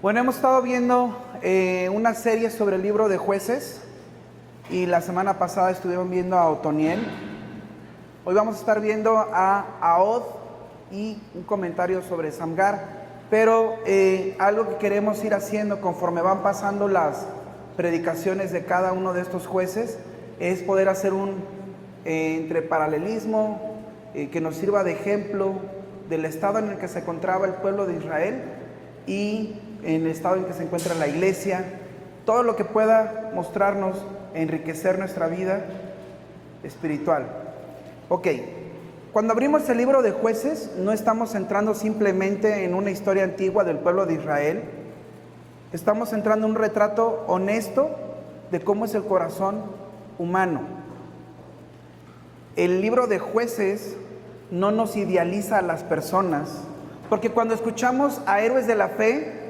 Bueno, hemos estado viendo una serie sobre el libro de Jueces y la semana pasada estuvieron viendo a Otoniel. Hoy vamos a estar viendo a Ahod y un comentario sobre Samgar, pero algo que queremos ir haciendo conforme van pasando las predicaciones de cada uno de estos jueces es poder hacer un entre paralelismo que nos sirva de ejemplo del estado en el que se encontraba el pueblo de Israel y en el estado en que se encuentra la iglesia, todo lo que pueda mostrarnos, enriquecer nuestra vida espiritual. Ok, cuando abrimos el libro de Jueces, no estamos entrando simplemente en una historia antigua del pueblo de Israel, estamos entrando en un retrato honesto de cómo es el corazón humano. El libro de Jueces no nos idealiza a las personas, porque cuando escuchamos a héroes de la fe,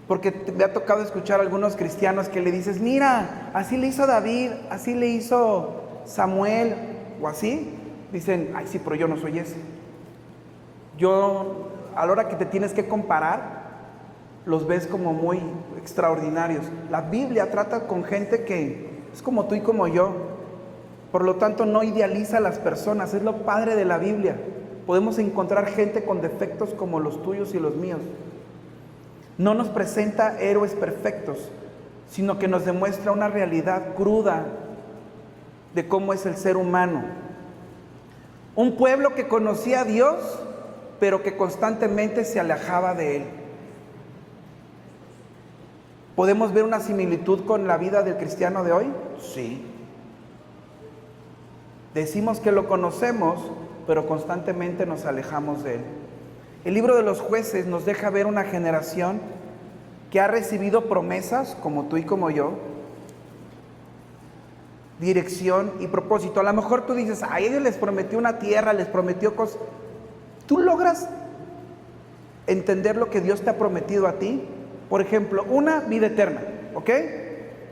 porque me ha tocado escuchar a algunos cristianos que le dices, mira, así le hizo David, así le hizo Samuel, o así, dicen, ay sí, pero yo no soy ese. Yo, a la hora que te tienes que comparar, los ves como muy extraordinarios. La Biblia trata con gente que es como tú y como yo, por lo tanto no idealiza a las personas, es lo padre de la Biblia. Podemos encontrar gente con defectos como los tuyos y los míos. No nos presenta héroes perfectos, sino que nos demuestra una realidad cruda de cómo es el ser humano. Un pueblo que conocía a Dios, pero que constantemente se alejaba de Él. ¿Podemos ver una similitud con la vida del cristiano de hoy? Sí. Decimos que lo conocemos, pero constantemente nos alejamos de Él. El libro de los Jueces nos deja ver una generación que ha recibido promesas, como tú y como yo, dirección y propósito. A lo mejor tú dices, a ellos les prometió una tierra, les prometió cosas. ¿Tú logras entender lo que Dios te ha prometido a ti? Por ejemplo, 1, vida eterna, ¿ok?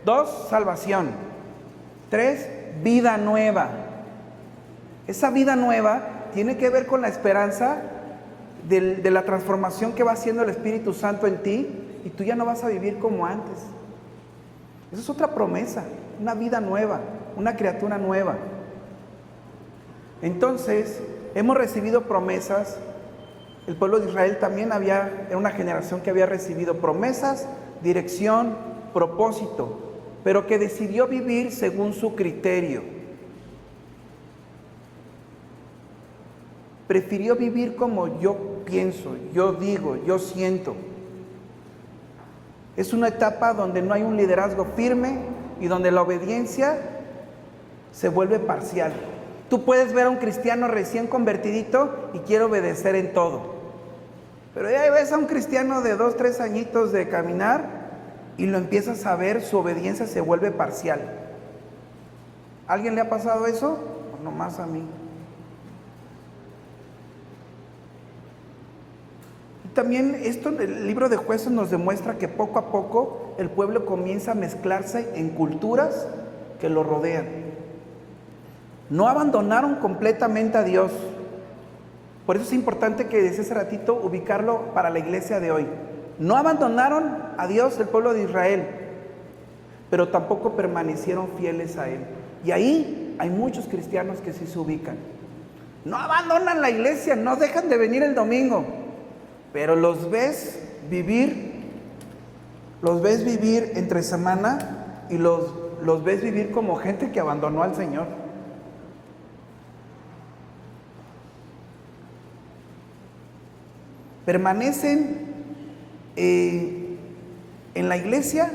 2, salvación. 3, vida nueva. Esa vida nueva tiene que ver con la esperanza de la transformación que va haciendo el Espíritu Santo en ti, y tú ya no vas a vivir como antes. Esa es otra promesa, una vida nueva, una criatura nueva. Entonces, hemos recibido promesas. El pueblo de Israel también era una generación que había recibido promesas, dirección, propósito, pero que decidió vivir según su criterio. Prefirió vivir como yo pienso, yo digo, yo siento. Es una etapa donde no hay un liderazgo firme y donde la obediencia se vuelve parcial. Tú puedes ver a un cristiano recién convertidito y quiere obedecer en todo. Pero ya ves a un cristiano de 2, 3 añitos de caminar y lo empiezas a ver, su obediencia se vuelve parcial. ¿A alguien le ha pasado eso? O nomás a mí. También el libro de Jueces nos demuestra que poco a poco el pueblo comienza a mezclarse en culturas que lo rodean. No abandonaron completamente a Dios. Por eso es importante que desde ese ratito ubicarlo para la iglesia de hoy. No abandonaron a Dios el pueblo de Israel, pero tampoco permanecieron fieles a Él. Y ahí hay muchos cristianos que sí se ubican. No abandonan la iglesia, no dejan de venir el domingo, pero los ves vivir entre semana y los ves vivir como gente que abandonó al Señor. Permanecen en la iglesia,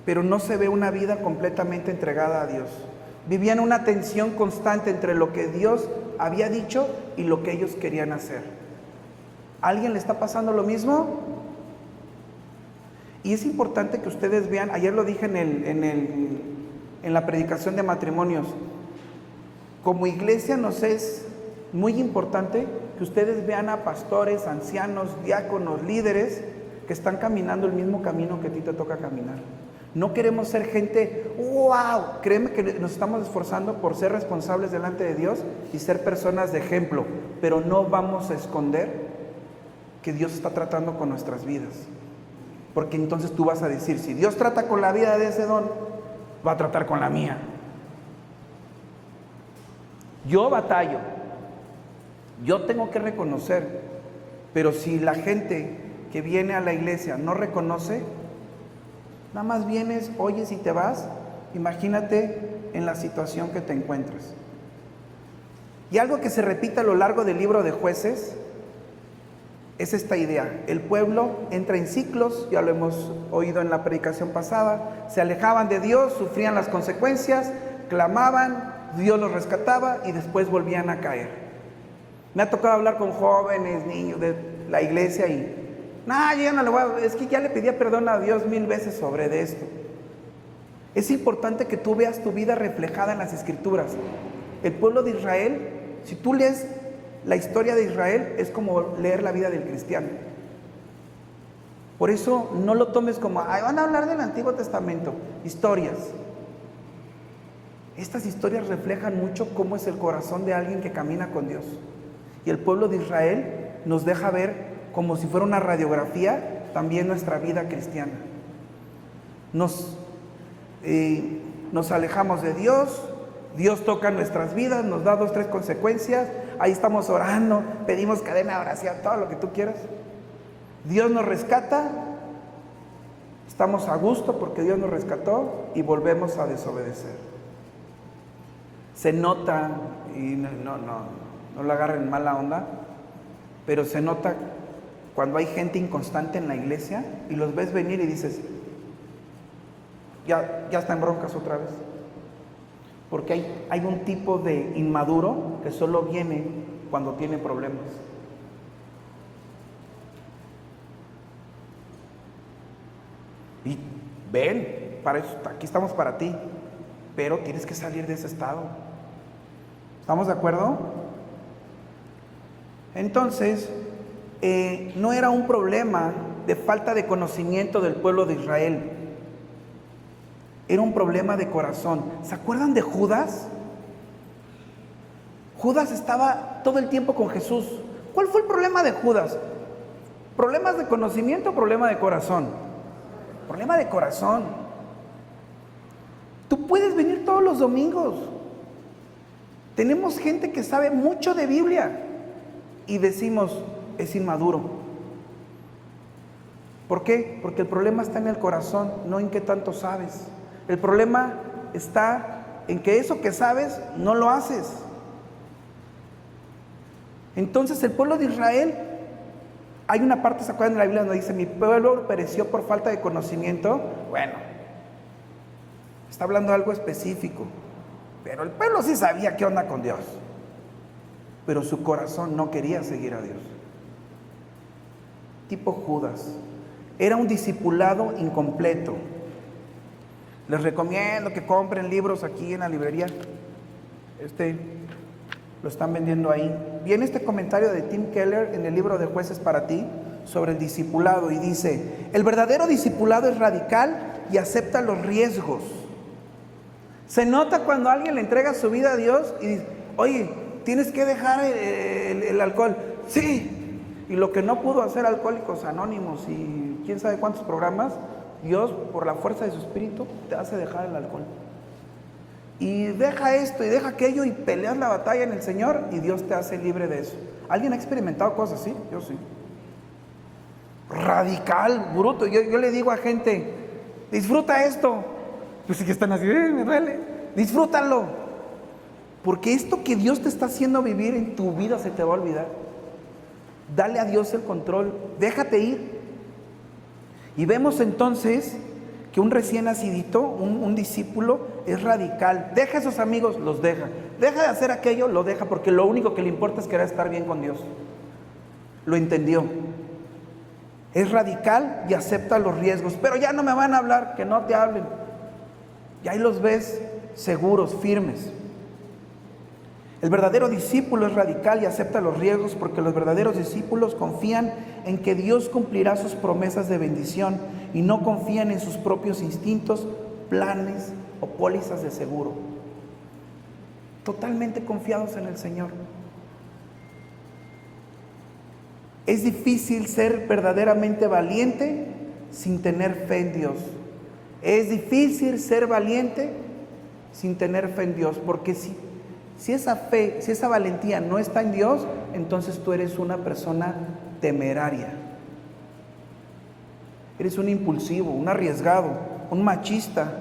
pero no se ve una vida completamente entregada a Dios. Vivían una tensión constante entre lo que Dios había dicho y lo que ellos querían hacer. ¿A alguien le está pasando lo mismo? Y es importante que ustedes vean, ayer lo dije en la predicación de matrimonios, como iglesia nos es muy importante que ustedes vean a pastores, ancianos, diáconos, líderes que están caminando el mismo camino que a ti te toca caminar. No queremos ser gente, wow, créeme que nos estamos esforzando por ser responsables delante de Dios y ser personas de ejemplo, pero no vamos a esconder que Dios está tratando con nuestras vidas. Porque entonces tú vas a decir, si Dios trata con la vida de ese don, va a tratar con la mía. Yo batallo, yo tengo que reconocer, pero si la gente que viene a la iglesia no reconoce, nada más vienes, oyes y te vas, imagínate en la situación que te encuentras. Y algo que se repite a lo largo del libro de Jueces es esta idea: el pueblo entra en ciclos, ya lo hemos oído en la predicación pasada, se alejaban de Dios, sufrían las consecuencias, clamaban, Dios los rescataba y después volvían a caer. Me ha tocado hablar con jóvenes, niños de la iglesia y yo no le voy a, es que ya le pedía perdón a Dios 1000 veces sobre de esto. Es importante que tú veas tu vida reflejada en las Escrituras. El pueblo de Israel, si tú lees la historia de Israel, es como leer la vida del cristiano. Por eso no lo tomes como, van a hablar del Antiguo Testamento, historias. Estas historias reflejan mucho cómo es el corazón de alguien que camina con Dios. Y el pueblo de Israel nos deja ver, como si fuera una radiografía, también nuestra vida cristiana. Nos alejamos de Dios, Dios toca nuestras vidas, nos da 2, 3 consecuencias, ahí estamos orando, pedimos cadena de oración, todo lo que tú quieras. Dios nos rescata, estamos a gusto porque Dios nos rescató y volvemos a desobedecer. Se nota, y no lo agarren mala onda, pero se nota cuando hay gente inconstante en la iglesia y los ves venir y dices, ya está en broncas otra vez. Porque hay un tipo de inmaduro que solo viene cuando tiene problemas. Y ven, para eso, aquí estamos para ti, pero tienes que salir de ese estado. ¿Estamos de acuerdo? Entonces, no era un problema de falta de conocimiento del pueblo de Israel. Era un problema de corazón. ¿Se acuerdan de Judas? Judas estaba todo el tiempo con Jesús. ¿Cuál fue el problema de Judas? ¿Problemas de conocimiento o problema de corazón? Problema de corazón. Tú puedes venir todos los domingos. Tenemos gente que sabe mucho de Biblia y decimos, es inmaduro. ¿Por qué? Porque el problema está en el corazón, no en qué tanto sabes. El problema está en que eso que sabes no lo haces. Entonces el pueblo de Israel, hay una parte, ¿se acuerdan de la Biblia donde dice, mi pueblo pereció por falta de conocimiento? Bueno, está hablando de algo específico, pero el pueblo sí sabía qué onda con Dios, pero su corazón no quería seguir a Dios. Tipo Judas, era un discipulado incompleto. Les recomiendo que compren libros aquí en la librería. Lo están vendiendo ahí. Viene este comentario de Tim Keller en el libro de Jueces para ti sobre el discipulado y dice, el verdadero discipulado es radical y acepta los riesgos. Se nota cuando alguien le entrega su vida a Dios y dice, oye, tienes que dejar el alcohol. Sí. Y lo que no pudo hacer Alcohólicos Anónimos y quién sabe cuántos programas, Dios, por la fuerza de su espíritu, te hace dejar el alcohol. Y deja esto y deja aquello y peleas la batalla en el Señor y Dios te hace libre de eso. ¿Alguien ha experimentado cosas así? Yo sí. Radical, bruto. Yo le digo a gente, disfruta esto. Pues sí que están así, me duele. Disfrútalo. Porque esto que Dios te está haciendo vivir en tu vida se te va a olvidar. Dale a Dios el control. Déjate ir. Y vemos entonces que un recién nacidito, un discípulo, es radical. Deja a esos amigos, los deja. Deja de hacer aquello, lo deja, porque lo único que le importa es querer estar bien con Dios. Lo entendió. Es radical y acepta los riesgos. Pero ya no me van a hablar, que no te hablen. Y ahí los ves seguros, firmes. El verdadero discípulo es radical y acepta los riesgos porque los verdaderos discípulos confían en que Dios cumplirá sus promesas de bendición y no confían en sus propios instintos, planes o pólizas de seguro. Totalmente confiados en el Señor. Es difícil ser verdaderamente valiente sin tener fe en Dios. Es difícil ser valiente sin tener fe en Dios, porque si esa fe, si esa valentía no está en Dios, entonces tú eres una persona temeraria. Eres un impulsivo, un arriesgado, un machista,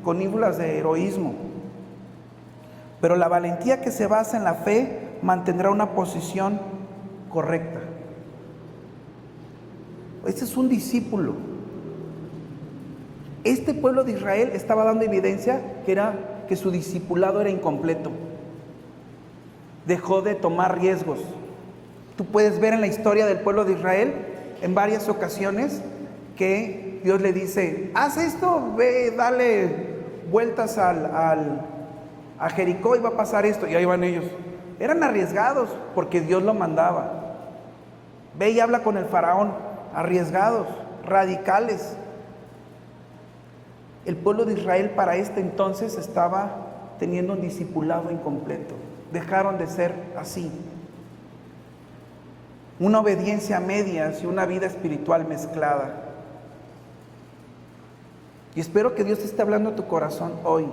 con ínfulas de heroísmo. Pero la valentía que se basa en la fe mantendrá una posición correcta. Este es un discípulo. Este pueblo de Israel estaba dando evidencia que su discipulado era incompleto. Dejó de tomar riesgos. Tú puedes ver en la historia del pueblo de Israel en varias ocasiones que Dios le dice: haz esto, ve, dale vueltas a Jericó y va a pasar esto. Y ahí van ellos. Eran arriesgados porque Dios lo mandaba. Ve y habla con el faraón. Arriesgados, radicales. El pueblo de Israel para este entonces estaba teniendo un discipulado incompleto. Dejaron de ser así. Una obediencia a medias y una vida espiritual mezclada. Y espero que Dios te esté hablando a tu corazón hoy.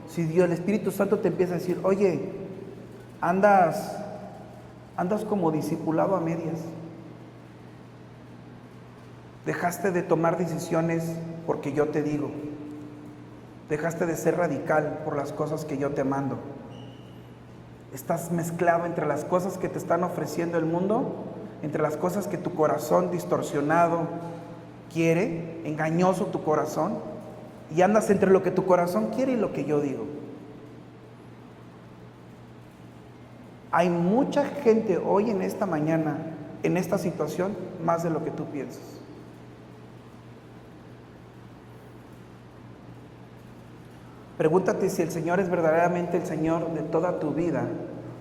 Si Dios, el Espíritu Santo te empieza a decir: oye, andas como discipulado a medias. Dejaste de tomar decisiones porque yo te digo. Dejaste de ser radical por las cosas que yo te mando. Estás mezclado entre las cosas que te están ofreciendo el mundo, entre las cosas que tu corazón distorsionado quiere, engañoso tu corazón, y andas entre lo que tu corazón quiere y lo que yo digo. Hay mucha gente hoy en esta mañana, en esta situación, más de lo que tú piensas. Pregúntate si el Señor es verdaderamente el Señor de toda tu vida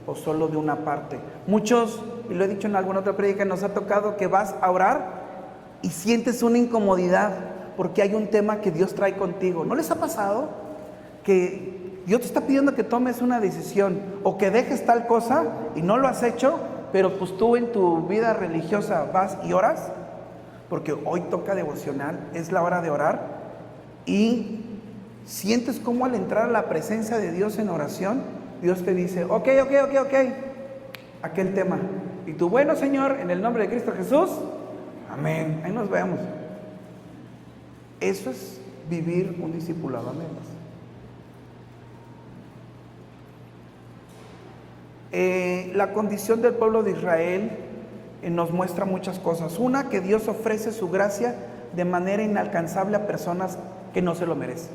o solo de una parte. Muchos, y lo he dicho en alguna otra prédica, nos ha tocado que vas a orar y sientes una incomodidad porque hay un tema que Dios trae contigo. ¿No les ha pasado que Dios te está pidiendo que tomes una decisión o que dejes tal cosa y no lo has hecho, pero pues tú en tu vida religiosa vas y oras? Porque hoy toca devocional, es la hora de orar, y sientes cómo al entrar a la presencia de Dios en oración, Dios te dice: ok, aquel tema. Y tú: bueno, Señor, en el nombre de Cristo Jesús, amén, ahí nos vemos. Eso es vivir un discipulado a medias. La condición del pueblo de Israel nos muestra muchas cosas. Una, que Dios ofrece su gracia de manera inalcanzable a personas que no se lo merecen.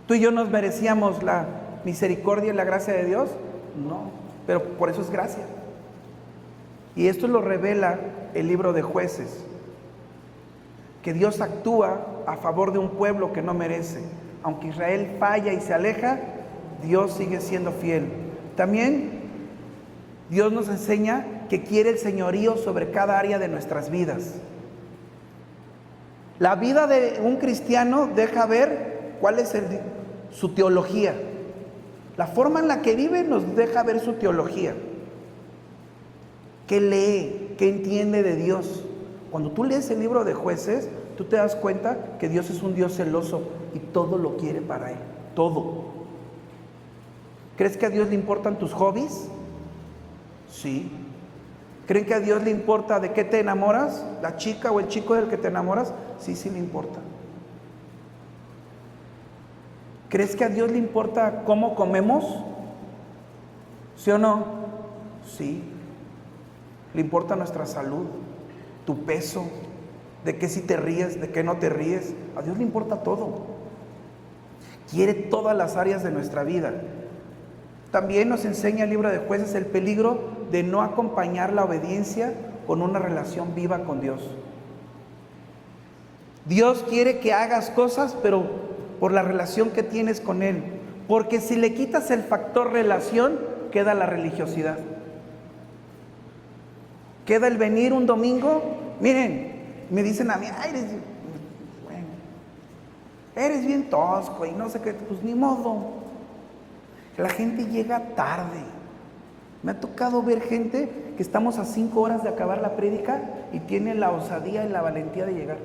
¿Tú y yo nos merecíamos la misericordia y la gracia de Dios? No, pero por eso es gracia. Y esto lo revela el libro de Jueces, que Dios actúa a favor de un pueblo que no merece. Aunque Israel falla y se aleja, Dios sigue siendo fiel. También Dios nos enseña que quiere el señorío sobre cada área de nuestras vidas. La vida de un cristiano deja ver cuál es su teología. La forma en la que vive nos deja ver su teología. ¿Qué lee? ¿Qué entiende de Dios? Cuando tú lees el libro de Jueces, tú te das cuenta que Dios es un Dios celoso y todo lo quiere para Él. Todo. ¿Crees que a Dios le importan tus hobbies? Sí. ¿Creen que a Dios le importa de qué te enamoras? ¿La chica o el chico del que te enamoras? Sí, sí le importa. ¿Crees que a Dios le importa cómo comemos? ¿Sí o no? Sí. Le importa nuestra salud, tu peso, de qué si te ríes, de qué no te ríes. A Dios le importa todo. Quiere todas las áreas de nuestra vida. También nos enseña el libro de Jueces el peligro de no acompañar la obediencia con una relación viva con Dios. Dios quiere que hagas cosas, pero por la relación que tienes con Él. Porque si le quitas el factor relación, queda la religiosidad. Queda el venir un domingo. Miren, me dicen a mí: ay, eres bien tosco y no sé qué. Pues ni modo. La gente llega tarde. Me ha tocado ver gente que estamos a 5 horas de acabar la prédica y tiene la osadía y la valentía de llegar.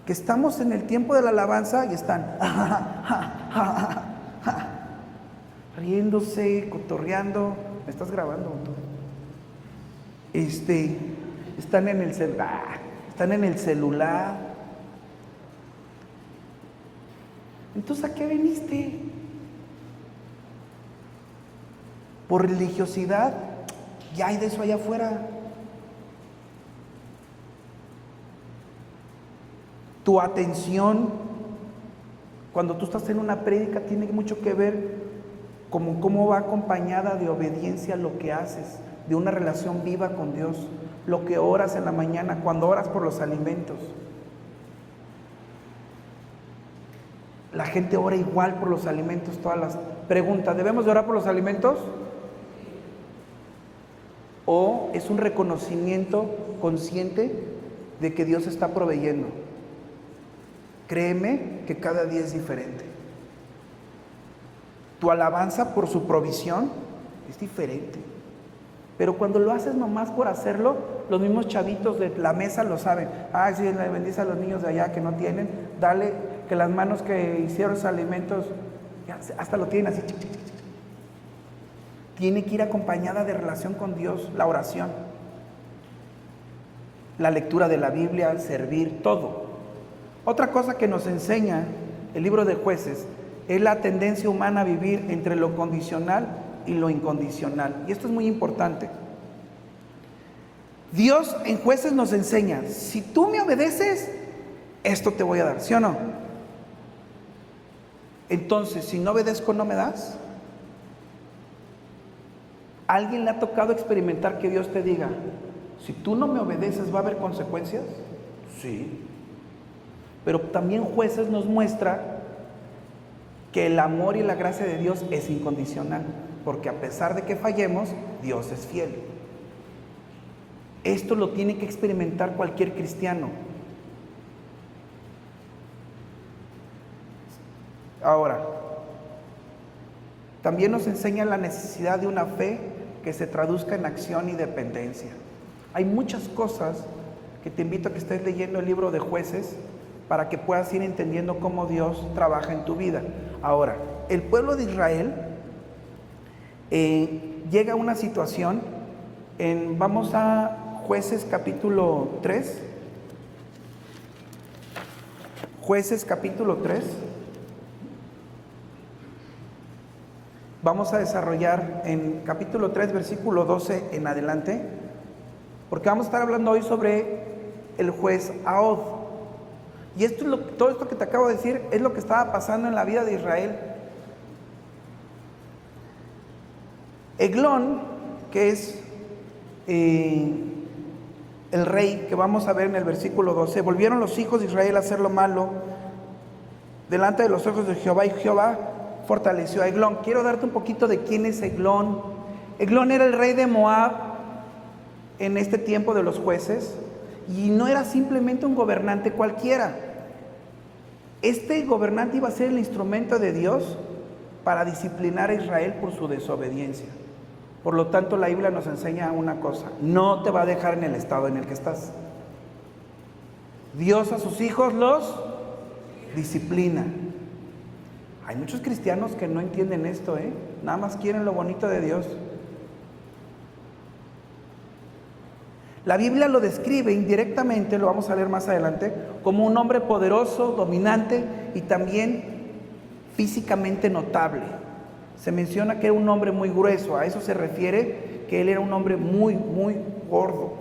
Que estamos en el tiempo de la alabanza y están riéndose, cotorreando. ¿Me estás grabando tú? Están en el celular. Entonces, ¿a qué viniste? Por religiosidad. Ya hay de eso allá afuera. Tu atención, cuando tú estás en una prédica, tiene mucho que ver con cómo va acompañada de obediencia lo que haces, de una relación viva con Dios, lo que oras en la mañana, cuando oras por los alimentos. La gente ora igual por los alimentos, todas las preguntas. ¿Debemos de orar por los alimentos? ¿O es un reconocimiento consciente de que Dios está proveyendo? Créeme que cada día es diferente. Tu alabanza por su provisión es diferente. Pero cuando lo haces nomás por hacerlo, los mismos chavitos de la mesa lo saben. Ay, sí, le bendice a los niños de allá que no tienen. Dale, que las manos que hicieron los alimentos, ya, hasta lo tienen así. Tiene que ir acompañada de relación con Dios, la oración, la lectura de la Biblia, el servir, todo. Otra cosa que nos enseña el libro de Jueces es la tendencia humana a vivir entre lo condicional y lo incondicional. Y esto es muy importante. Dios en Jueces nos enseña, si tú me obedeces, esto te voy a dar, ¿sí o no? Entonces, si no obedezco, ¿no me das? ¿A alguien le ha tocado experimentar que Dios te diga, si tú no me obedeces, va a haber consecuencias? Sí. Pero también Jueces nos muestra que el amor y la gracia de Dios es incondicional, porque a pesar de que fallemos, Dios es fiel. Esto lo tiene que experimentar cualquier cristiano. Ahora, también nos enseña la necesidad de una fe que se traduzca en acción y dependencia. Hay muchas cosas que te invito a que estés leyendo el libro de Jueces para que puedas ir entendiendo cómo Dios trabaja en tu vida. Ahora, el pueblo de Israel llega a una situación, vamos a Jueces capítulo 3. Jueces capítulo 3. Vamos a desarrollar en capítulo 3, versículo 12 en adelante, porque vamos a estar hablando hoy sobre el juez Ahod. Y todo esto que te acabo de decir es lo que estaba pasando en la vida de Israel. Eglón, que es el rey que vamos a ver en el versículo 12, volvieron los hijos de Israel a hacer lo malo delante de los ojos de Jehová, y Jehová fortaleció a Eglón. Quiero darte un poquito de quién es Eglón. Eglón era el rey de Moab en este tiempo de los jueces, y no era simplemente un gobernante cualquiera. Este gobernante iba a ser el instrumento de Dios para disciplinar a Israel por su desobediencia. Por lo tanto, la Biblia nos enseña una cosa: no te va a dejar en el estado en el que estás. Dios a sus hijos los disciplina. Hay muchos cristianos que no entienden esto, nada más quieren lo bonito de Dios. La Biblia lo describe indirectamente, lo vamos a leer más adelante, como un hombre poderoso, dominante y también físicamente notable. Se menciona que era un hombre muy grueso, a eso se refiere que él era un hombre muy, muy gordo.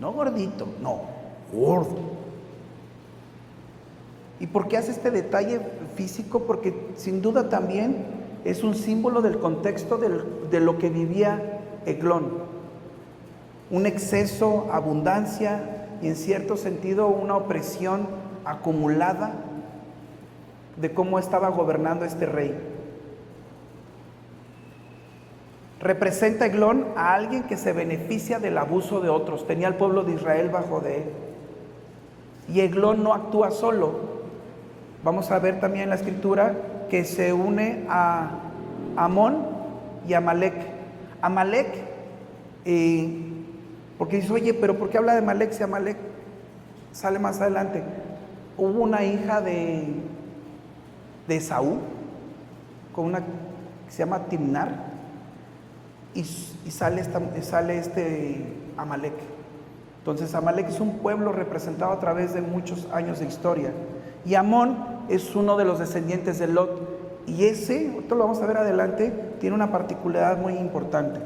No gordito, no, gordo. ¿Y por qué hace este detalle físico? Porque sin duda también es un símbolo del contexto de lo que vivía Eglón. Un exceso, abundancia y en cierto sentido una opresión acumulada de cómo estaba gobernando este rey. Representa Eglón a alguien que se beneficia del abuso de otros. Tenía al pueblo de Israel bajo de él. Y Eglón no actúa solo. Vamos a ver también en la escritura que se une a Amón y Amalek. Amalek, porque dice, oye, pero ¿por qué habla de Amalek si Amalek sale más adelante? Hubo una hija de Esaú, con una que se llama Timnar, y sale este Amalek. Entonces Amalek es un pueblo representado a través de muchos años de historia. Y Amón es uno de los descendientes de Lot. Y esto lo vamos a ver adelante, tiene una particularidad muy importante.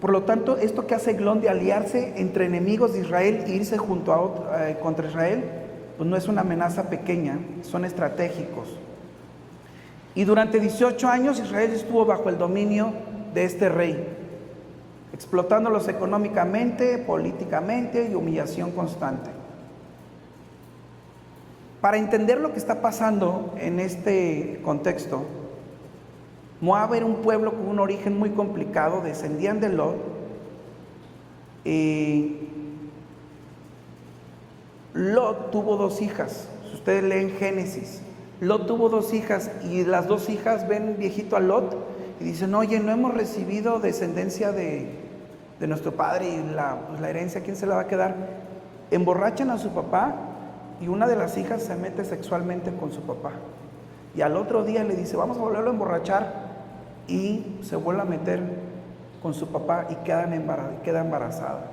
Por lo tanto, esto que hace Eglón de aliarse entre enemigos de Israel e irse contra Israel, pues no es una amenaza pequeña, son estratégicos. Y durante 18 años Israel estuvo bajo el dominio de este rey, explotándolos económicamente, políticamente y humillación constante. Para entender lo que está pasando en este contexto, Moab era un pueblo con un origen muy complicado, descendían de Lot. Lot tuvo 2 hijas, si ustedes leen Génesis, Lot tuvo 2 hijas y las 2 hijas ven viejito a Lot y dicen, oye, no hemos recibido descendencia de nuestro padre y la herencia, ¿quién se la va a quedar? Emborrachan a su papá y una de las hijas se mete sexualmente con su papá. Y al otro día le dice, vamos a volverlo a emborrachar, y se vuelve a meter con su papá y queda embarazada.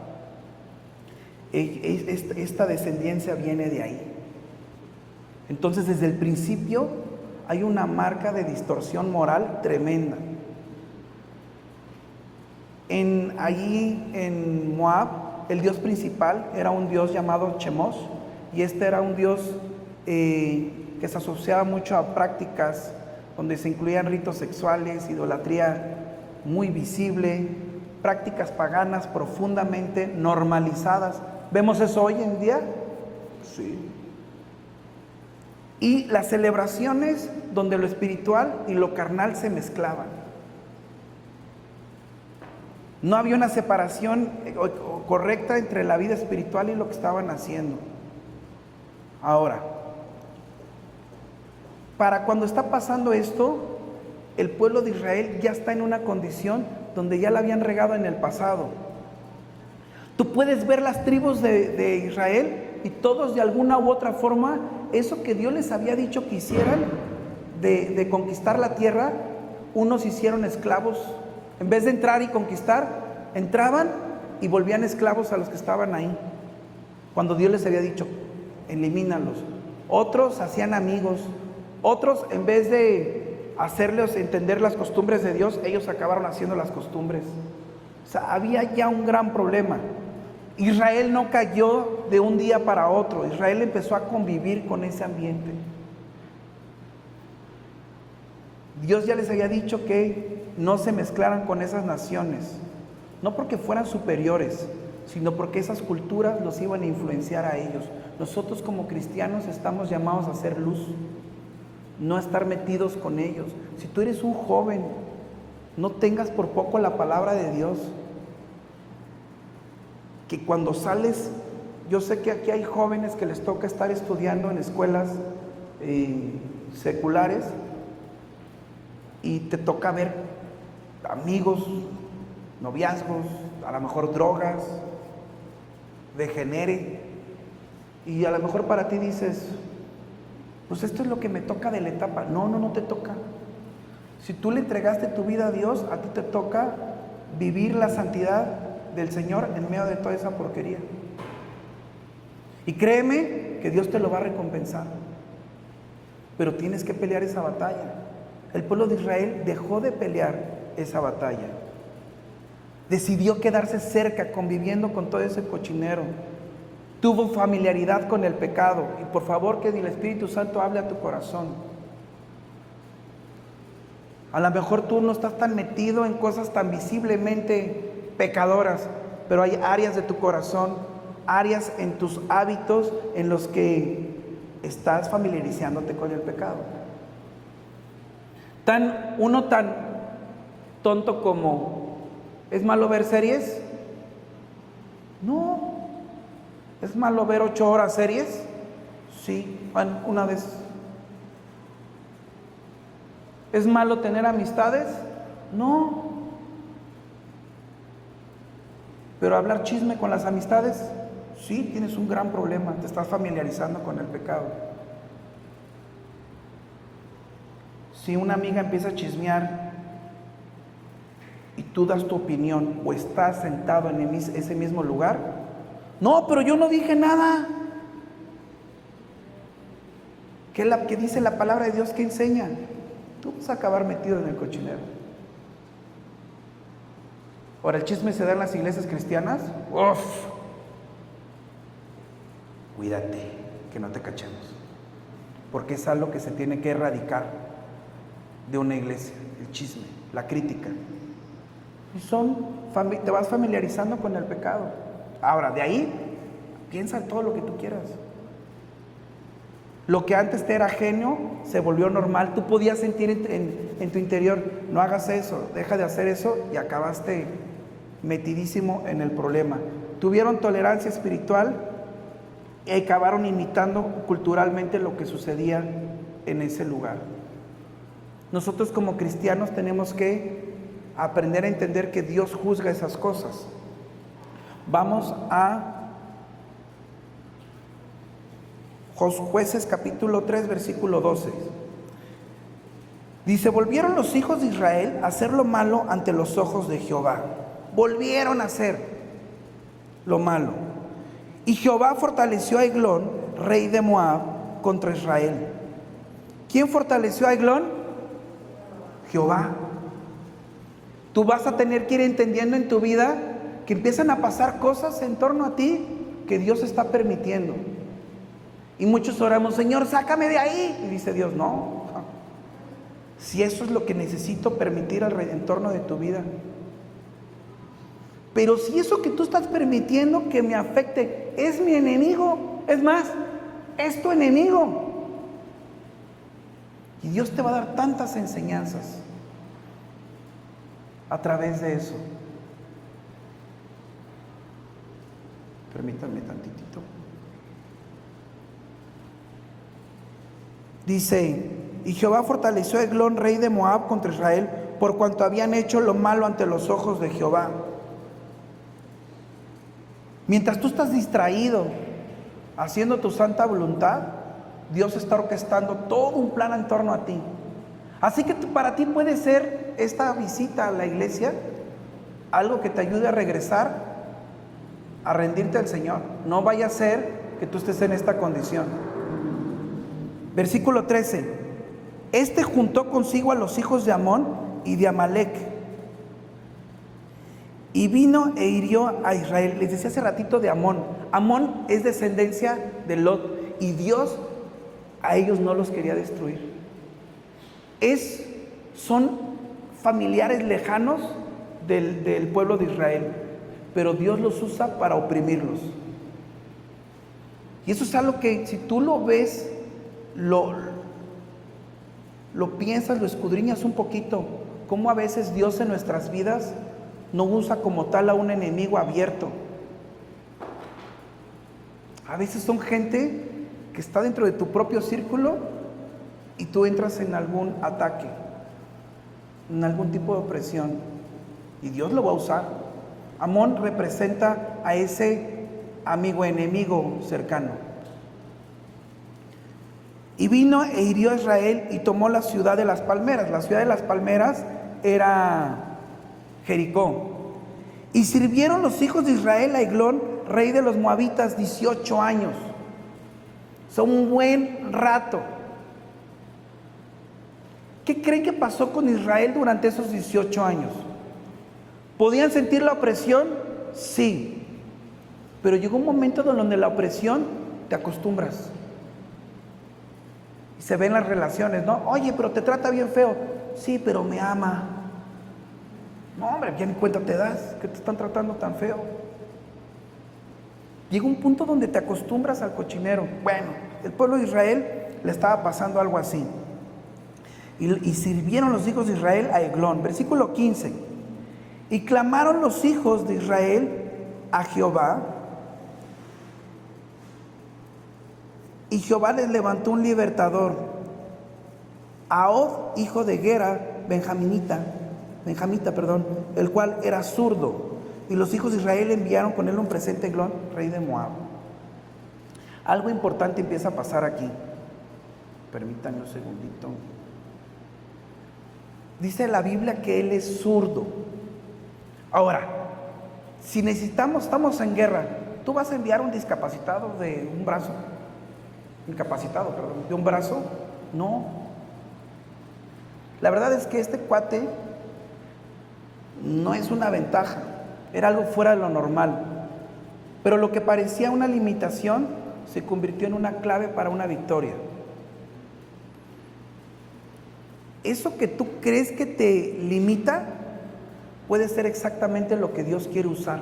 Esta descendencia viene de ahí. Entonces, desde el principio hay una marca de distorsión moral tremenda. Allí en Moab, el dios principal era un dios llamado Chemosh, y este era un dios que se asociaba mucho a prácticas donde se incluían ritos sexuales, idolatría muy visible, prácticas paganas profundamente normalizadas. ¿Vemos eso hoy en día? Sí. Y las celebraciones donde lo espiritual y lo carnal se mezclaban. No había una separación correcta entre la vida espiritual y lo que estaban haciendo. Ahora, para cuando está pasando esto, el pueblo de Israel ya está en una condición donde ya la habían regado en el pasado. Tú puedes ver las tribus de Israel y todos de alguna u otra forma, eso que Dios les había dicho que hicieran, de conquistar la tierra, unos hicieron esclavos. En vez de entrar y conquistar, entraban y volvían esclavos a los que estaban ahí, cuando Dios les había dicho, elimínalos. Otros hacían amigos. Otros, en vez de hacerles entender las costumbres de Dios, ellos acabaron haciendo las costumbres. O sea, había ya un gran problema. Israel no cayó de un día para otro. Israel empezó a convivir con ese ambiente. Dios ya les había dicho que no se mezclaran con esas naciones, no porque fueran superiores, sino porque esas culturas los iban a influenciar a ellos. Nosotros como cristianos estamos llamados a hacer luz, no a estar metidos con ellos. Si tú eres un joven, no tengas por poco la palabra de Dios. Que cuando sales, yo sé que aquí hay jóvenes que les toca estar estudiando en escuelas seculares y te toca ver amigos, noviazgos, a lo mejor drogas, degenere, y a lo mejor para ti dices, pues esto es lo que me toca de la etapa. No te toca. Si tú le entregaste tu vida a Dios, a ti te toca vivir la santidad del Señor en medio de toda esa porquería. Y créeme que Dios te lo va a recompensar, pero tienes que pelear esa batalla. El pueblo de Israel dejó de pelear esa batalla, decidió quedarse cerca, conviviendo con todo ese cochinero, tuvo familiaridad con el pecado. Y por favor, que el Espíritu Santo hable a tu corazón. A lo mejor tú no estás tan metido en cosas tan visiblemente pecadoras, pero hay áreas de tu corazón, áreas en tus hábitos en los que estás familiarizándote con el pecado. Uno tan tonto como, ¿es malo ver series? No. ¿Es malo ver 8 horas series? Sí, bueno, una vez. ¿Es malo tener amistades? No. Pero hablar chisme con las amistades, sí, tienes un gran problema, te estás familiarizando con el pecado. Si una amiga empieza a chismear y tú das tu opinión o estás sentado en ese mismo lugar, no, pero yo no dije nada. ¿Qué dice la palabra de Dios? ¿Qué enseña? Tú vas a acabar metido en el cochinero. Ahora, el chisme se da en las iglesias cristianas. ¡Uf! Cuídate, que no te cachemos. Porque es algo que se tiene que erradicar de una iglesia, el chisme, la crítica. Y te vas familiarizando con el pecado. Ahora, de ahí, piensa en todo lo que tú quieras. Lo que antes te era ajeno se volvió normal. Tú podías sentir en tu interior, no hagas eso, deja de hacer eso, y acabaste metidísimo en el problema. Tuvieron tolerancia espiritual y acabaron imitando culturalmente lo que sucedía en ese lugar. Nosotros como cristianos tenemos que aprender a entender que Dios juzga esas cosas. Vamos a Jueces capítulo 3, versículo 12. Dice: volvieron los hijos de Israel a hacer lo malo ante los ojos de Jehová. Volvieron a hacer lo malo. Y Jehová fortaleció a Eglón, rey de Moab, contra Israel. ¿Quién fortaleció a Eglón? Jehová. Tú vas a tener que ir entendiendo en tu vida que empiezan a pasar cosas en torno a ti que Dios está permitiendo. Y muchos oramos: Señor, sácame de ahí. Y dice Dios: no. Si eso es lo que necesito permitir al entorno de tu vida. Pero si eso que tú estás permitiendo que me afecte es mi enemigo, es más, es tu enemigo. Y Dios te va a dar tantas enseñanzas a través de eso. Permítanme tantitito. Dice: y Jehová fortaleció a Eglón, rey de Moab, contra Israel, por cuanto habían hecho lo malo ante los ojos de Jehová. Mientras tú estás distraído haciendo tu santa voluntad, Dios está orquestando todo un plan en torno a ti. Así que para ti puede ser esta visita a la iglesia algo que te ayude a regresar, a rendirte al Señor. No vaya a ser que tú estés en esta condición. Versículo 13. Este juntó consigo a los hijos de Amón y de Amalec, y vino e hirió a Israel. Les decía hace ratito de Amón. Amón es descendencia de Lot, y Dios a ellos no los quería destruir. Son familiares lejanos del pueblo de Israel, pero Dios los usa para oprimirlos. Y eso es algo que, si tú lo ves, lo piensas, lo escudriñas un poquito, cómo a veces Dios en nuestras vidas no usa como tal a un enemigo abierto. A veces son gente que está dentro de tu propio círculo y tú entras en algún ataque, en algún tipo de opresión, y Dios lo va a usar. Amón representa a ese amigo enemigo cercano. Y vino e hirió a Israel y tomó la ciudad de las palmeras. La ciudad de las palmeras era Jericó. Y sirvieron los hijos de Israel a Eglón, rey de los moabitas, 18 años. Son un buen rato. ¿Qué creen que pasó con Israel durante esos 18 años? ¿Podían sentir la opresión? Sí. Pero llegó un momento donde la opresión te acostumbras. Y se ven las relaciones, ¿no? Oye, pero te trata bien feo. Sí, pero me ama. No, hombre, ya ni cuenta te das que te están tratando tan feo. Llega un punto donde te acostumbras al cochinero. Bueno, el pueblo de Israel le estaba pasando algo así. Y sirvieron los hijos de Israel a Eglón. Versículo 15. Y clamaron los hijos de Israel a Jehová, y Jehová les levantó un libertador, Ahod, hijo de Gera, benjamita, el cual era zurdo. Y los hijos de Israel enviaron con él un presente a Eglón, rey de Moab. Algo importante empieza a pasar aquí. Permítanme un segundito. Dice la Biblia que él es zurdo. Ahora, si estamos en guerra, ¿tú vas a enviar un discapacitado de un brazo? Incapacitado, perdón, de un brazo? No. La verdad es que este cuate no es una ventaja, era algo fuera de lo normal. Pero lo que parecía una limitación se convirtió en una clave para una victoria. Eso que tú crees que te limita puede ser exactamente lo que Dios quiere usar.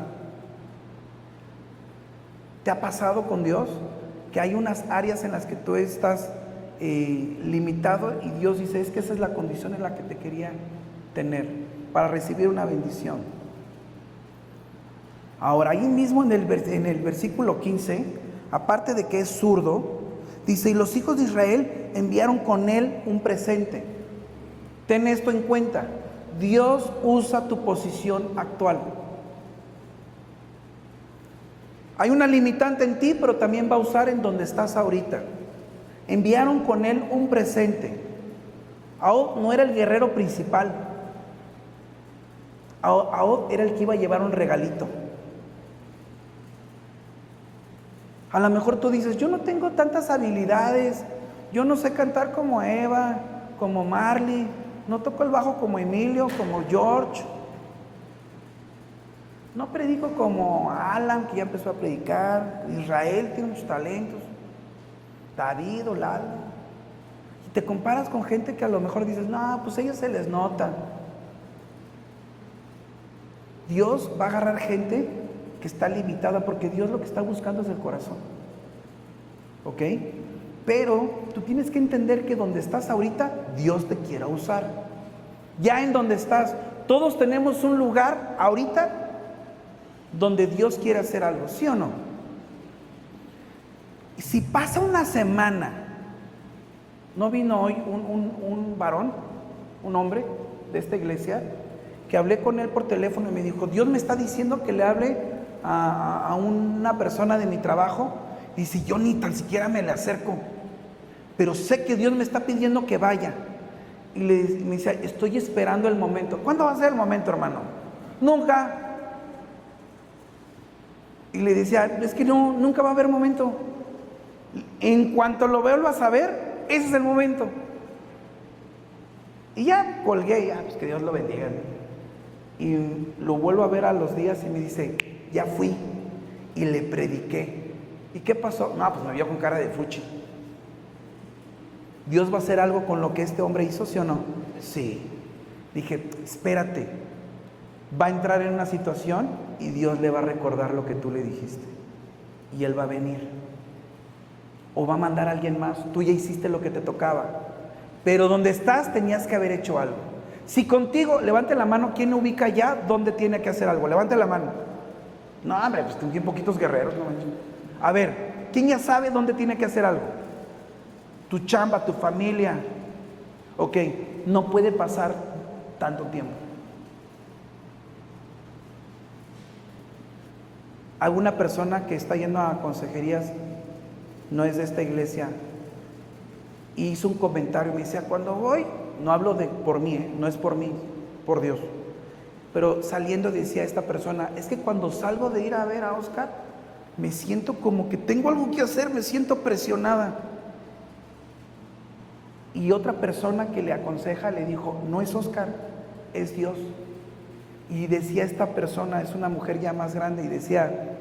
¿Te ha pasado con Dios que hay unas áreas en las que tú estás limitado y Dios dice, es que esa es la condición en la que te quería tener para recibir una bendición? Ahora, ahí mismo en el versículo 15, aparte de que es zurdo, dice, y los hijos de Israel enviaron con él un presente. Ten esto en cuenta, Dios usa tu posición actual. Hay una limitante en ti, pero también va a usar en donde estás ahorita. Enviaron con él un presente. Ahod no era el guerrero principal. Ahod era el que iba a llevar un regalito. A lo mejor tú dices, yo no tengo tantas habilidades, yo no sé cantar como Eva, como Marley, no toco el bajo como Emilio, como George, no predico como Alan, que ya empezó a predicar, Israel tiene muchos talentos, David o Lalo. Y te comparas con gente que a lo mejor dices, no, pues a ellos se les nota. Dios va a agarrar gente que está limitada, porque Dios lo que está buscando es el corazón. ¿Ok? Pero tú tienes que entender que donde estás ahorita, Dios te quiera usar. Ya en donde estás, todos tenemos un lugar ahorita donde Dios quiere hacer algo, ¿sí o no? Si pasa una semana, ¿no vino hoy un varón, un hombre de esta iglesia, que hablé con él por teléfono y me dijo, Dios me está diciendo que le hable a una persona de mi trabajo? Y si yo ni tan siquiera me le acerco, pero sé que Dios me está pidiendo que vaya. Y me dice, estoy esperando el momento. ¿Cuándo va a ser el momento, hermano? Nunca. Y le decía, es que no, nunca va a haber momento. En cuanto lo vuelvas a ver, ese es el momento. Y ya colgué, ya, pues que Dios lo bendiga. Y lo vuelvo a ver a los días y me dice, ya fui y le prediqué. ¿Y qué pasó? No, pues me vio con cara de fuchi. ¿Dios va a hacer algo con lo que este hombre hizo, sí o no? Sí. Dije, espérate, va a entrar en una situación y Dios le va a recordar lo que tú le dijiste. Y él va a venir. O va a mandar a alguien más. Tú ya hiciste lo que te tocaba. Pero donde estás tenías que haber hecho algo. Si contigo, levante la mano, ¿quién ubica ya dónde tiene que hacer algo? Levante la mano. No, hombre, pues tengo bien poquitos guerreros. No. A ver, ¿quién ya sabe dónde tiene que hacer algo? Tu chamba, tu familia. Ok, no puede pasar tanto tiempo. Alguna persona que está yendo a consejerías, no es de esta iglesia, y hizo un comentario, me decía, cuando voy, no hablo por mí, no es por mí, por Dios, pero saliendo decía esta persona, es que cuando salgo de ir a ver a Oscar, me siento como que tengo algo que hacer, me siento presionada. Y otra persona que le aconseja le dijo, no es Oscar, es Dios. Y decía esta persona, es una mujer ya más grande, y decía,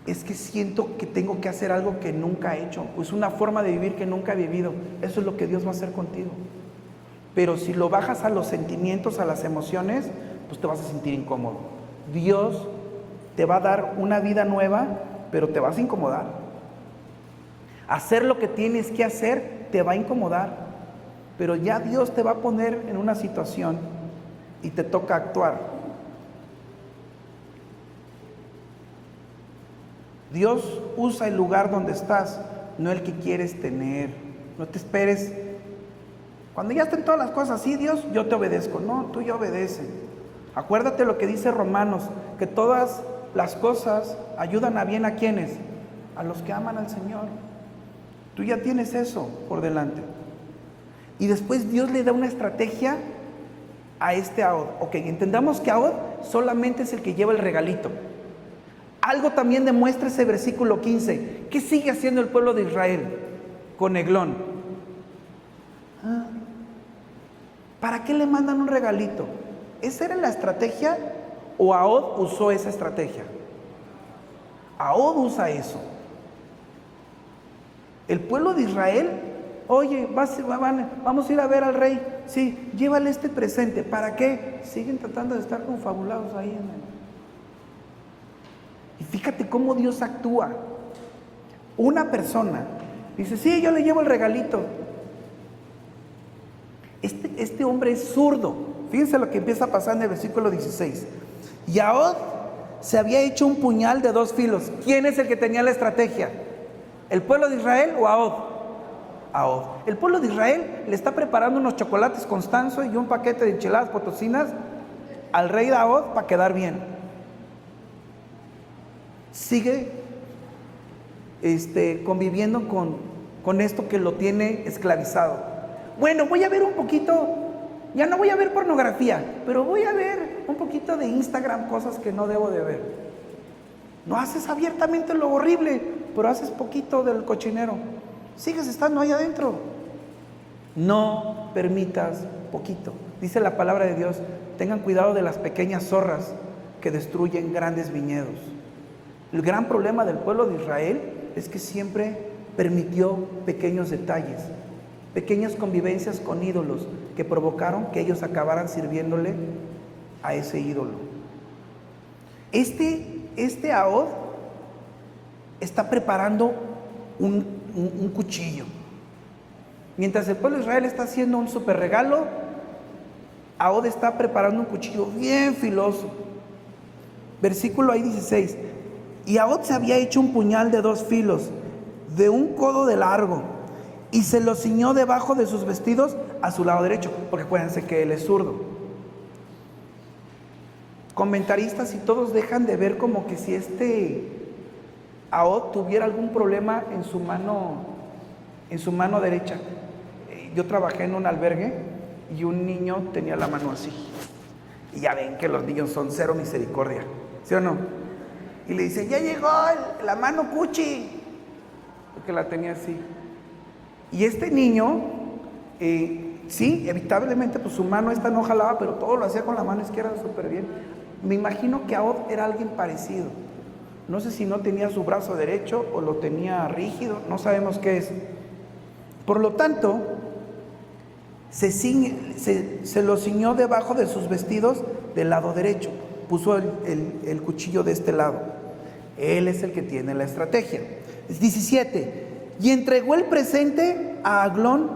es que siento que tengo que hacer algo que nunca he hecho, es una forma de vivir que nunca he vivido. Eso es lo que Dios va a hacer contigo. Pero si lo bajas a los sentimientos, a las emociones, pues te vas a sentir incómodo. Dios te va a dar una vida nueva, pero te vas a incomodar. Hacer lo que tienes que hacer te va a incomodar, pero ya Dios te va a poner en una situación y te toca actuar. Dios usa el lugar donde estás, no el que quieres tener. No te esperes Cuando ya estén todas las cosas así, Dios, yo te obedezco. No, tú ya obedeces. Acuérdate lo que dice Romanos, que todas las cosas ayudan a bien a quienes, a los que aman al Señor. Tú ya tienes eso por delante. Y después Dios le da una estrategia a este Ahod. Ok, entendamos que Ahod solamente es el que lleva el regalito. Algo también demuestra ese versículo 15. ¿Qué sigue haciendo el pueblo de Israel con Eglón? ¿Para qué le mandan un regalito? ¿Esa era la estrategia o Ahod usó esa estrategia? Ahod usa eso. El pueblo de Israel, oye, vamos a ir a ver al rey. Sí, llévale este presente. ¿Para qué? Siguen tratando de estar confabulados ahí. Y fíjate cómo Dios actúa. Una persona dice, sí, yo le llevo el regalito. Este hombre es zurdo. Fíjense lo que empieza a pasar en el versículo 16. Y Ahod se había hecho un puñal de 2 filos. ¿Quién es el que tenía la estrategia? ¿El pueblo de Israel o Ahod? Ahod. El pueblo de Israel le está preparando unos chocolates Constanzo y un paquete de enchiladas potosinas al rey de Ahod para quedar bien. Sigue conviviendo con esto que lo tiene esclavizado. Bueno, voy a ver un poquito, ya no voy a ver pornografía, pero voy a ver un poquito de Instagram, cosas que no debo de ver. No haces abiertamente lo horrible, pero haces poquito del cochinero. Sigues estando ahí adentro. No permitas poquito. Dice la palabra de Dios, tengan cuidado de las pequeñas zorras que destruyen grandes viñedos. El gran problema del pueblo de Israel es que siempre permitió pequeños detalles, pequeñas convivencias con ídolos que provocaron que ellos acabaran sirviéndole a ese ídolo. Este Ahod está preparando un cuchillo. Mientras el pueblo de Israel está haciendo un super regalo, Ahod está preparando un cuchillo bien filoso. Versículo ahí 16. Y Ahod se había hecho un puñal de 2 filos, de un codo de largo, y se lo ciñó debajo de sus vestidos a su lado derecho, porque acuérdense que él es zurdo. Comentaristas y todos dejan de ver como que si Ahod tuviera algún problema en su mano derecha. Yo trabajé en un albergue y un niño tenía la mano así. Y ya ven que los niños son cero misericordia, ¿sí o no? Y le dice, ya llegó la mano cuchi, porque la tenía así. Y este niño, sí, evitablemente, pues su mano esta no jalaba, pero todo lo hacía con la mano izquierda súper bien. Me imagino que Ahod era alguien parecido. No sé si no tenía su brazo derecho o lo tenía rígido, no sabemos qué es. Por lo tanto, se lo ciñó debajo de sus vestidos del lado derecho. Puso el cuchillo de este lado. Él es el que tiene la estrategia. 17. Y entregó el presente a Eglón,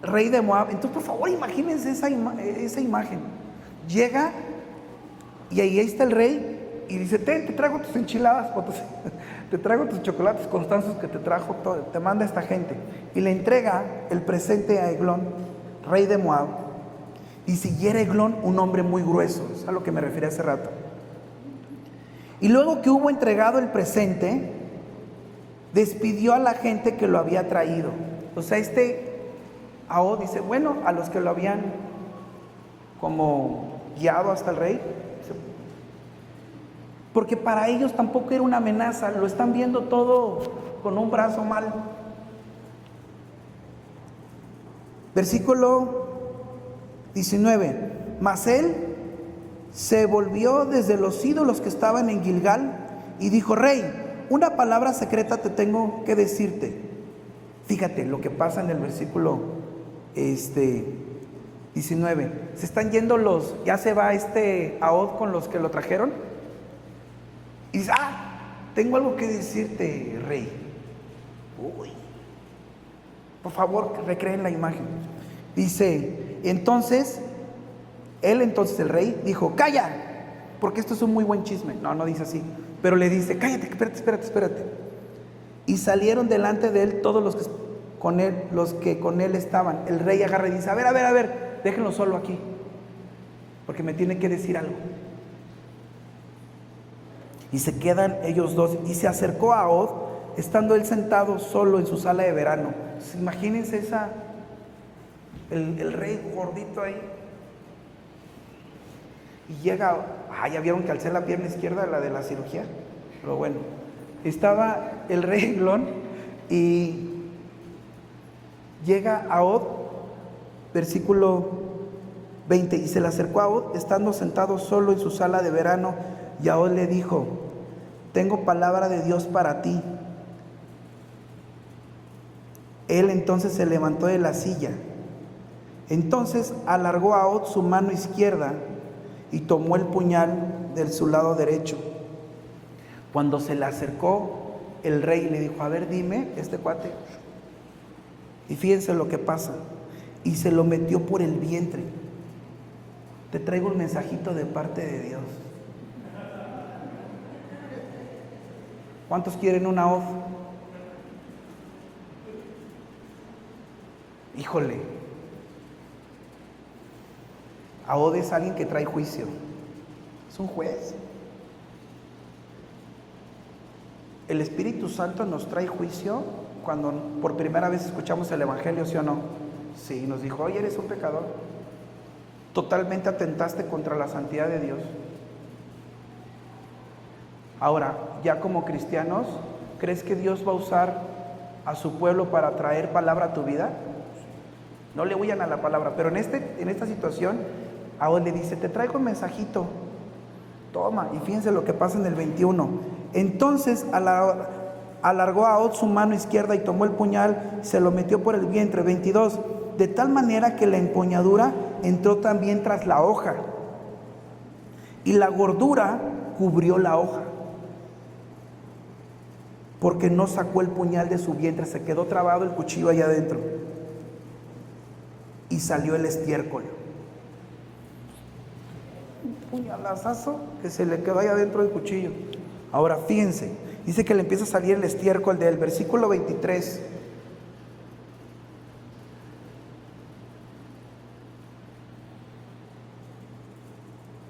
rey de Moab. Entonces, por favor, imagínense esa imagen. Llega y ahí está el rey y dice, te traigo tus enchiladas, te traigo tus chocolates Constanzos que te manda esta gente. Y le entrega el presente a Eglón, rey de Moab. Y siguiera Eglón un hombre muy grueso, es a lo que me referí hace rato. Y luego que hubo entregado el presente, despidió a la gente que lo había traído. O sea, Ahod dice, bueno, a los que lo habían como guiado hasta el rey, porque para ellos tampoco era una amenaza, lo están viendo todo con un brazo mal. Versículo 19. Mas él se volvió desde los ídolos que estaban en Gilgal y dijo, rey, una palabra secreta te tengo que decirte. Fíjate lo que pasa en el versículo 19. Se están yendo ya se va Ahod con los que lo trajeron. Y dice, tengo algo que decirte, rey. Uy, por favor, recreen la imagen. Dice, entonces el rey dijo, calla, porque esto es un muy buen chisme. No dice así, pero le dice, cállate, espérate. Y salieron delante de él todos los que con él, los que con él estaban. El rey agarra y dice, a ver, déjenlo solo aquí, porque me tiene que decir algo. Y se quedan ellos dos, y se acercó a Ahod, estando él sentado solo en su sala de verano. Entonces, imagínense el rey gordito ahí. Y llega, ya vieron que alcé la pierna izquierda, la de la cirugía, pero bueno, estaba el rey Eglón y llega Ahod, versículo 20, y se le acercó a Ahod, estando sentado solo en su sala de verano, y Ahod le dijo, tengo palabra de Dios para ti. Él entonces se levantó de la silla. Entonces alargó a Ahod su mano izquierda y tomó el puñal de su lado derecho. Cuando se le acercó el rey le dijo, a ver, dime, este cuate. Y fíjense lo que pasa. Y se lo metió por el vientre. Te traigo un mensajito de parte de Dios. ¿Cuántos quieren una Ahod? Híjole. Ahod es alguien que trae juicio. Es un juez. El Espíritu Santo nos trae juicio cuando por primera vez escuchamos el Evangelio, ¿sí o no? Sí, nos dijo, oye, eres un pecador. Totalmente atentaste contra la santidad de Dios. Ahora, ya como cristianos, ¿crees que Dios va a usar a su pueblo para traer palabra a tu vida? No le huyan a la palabra, pero en esta situación, Ahod le dice, te traigo un mensajito, toma, y fíjense lo que pasa en el 21. Entonces alargó a Ahod su mano izquierda y tomó el puñal, se lo metió por el vientre. 22, de tal manera que la empuñadura entró también tras la hoja, y la gordura cubrió la hoja, porque no sacó el puñal de su vientre, se quedó trabado el cuchillo allá adentro, y salió el estiércol. Un puñalazazo que se le quedó allá adentro del cuchillo. Ahora fíjense, dice que le empieza a salir el estiércol del versículo 23.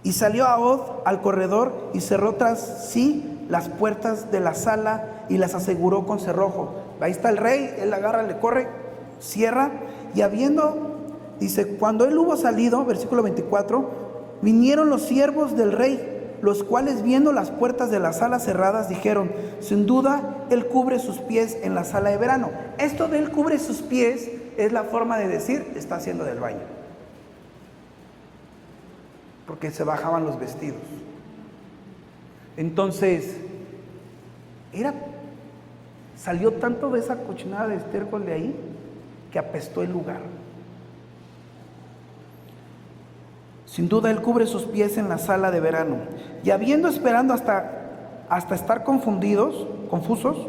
Y salió Ahod al corredor y cerró tras sí las puertas de la sala y las aseguró con cerrojo. Ahí está el rey, él agarra, le corre, cierra, y dice, cuando él hubo salido, versículo 24, vinieron los siervos del rey, los cuales viendo las puertas de la sala cerradas dijeron, sin duda él cubre sus pies en la sala de verano. Esto de él cubre sus pies es la forma de decir, está haciendo del baño, porque se bajaban los vestidos. Entonces, salió tanto de esa cochinada de estiércol de ahí, que apestó el lugar. Sin duda él cubre sus pies en la sala de verano. Y esperando hasta estar confusos,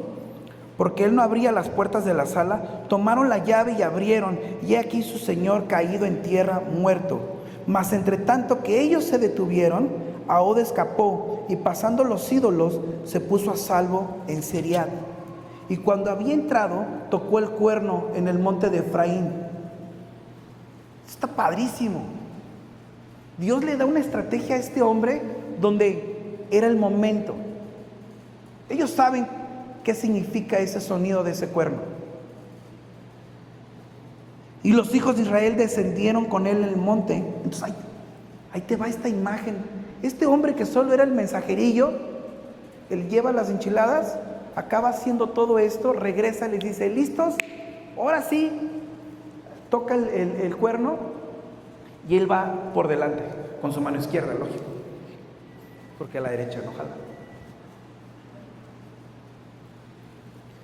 porque él no abría las puertas de la sala, tomaron la llave y abrieron, y he aquí su señor caído en tierra, muerto. Mas entre tanto que ellos se detuvieron, Ahod escapó, y pasando los ídolos, se puso a salvo en Seriat. Y cuando había entrado, tocó el cuerno en el monte de Efraín. Está padrísimo. Dios le da una estrategia a este hombre donde era el momento. Ellos saben qué significa ese sonido de ese cuerno. Y los hijos de Israel descendieron con él en el monte. Entonces ahí te va esta imagen. Este hombre que solo era el mensajerillo, él lleva las enchiladas, acaba haciendo todo esto, regresa, les dice, ¿listos? Ahora sí. Toca el cuerno. Y él va por delante, con su mano izquierda, lógico, porque a la derecha no jala.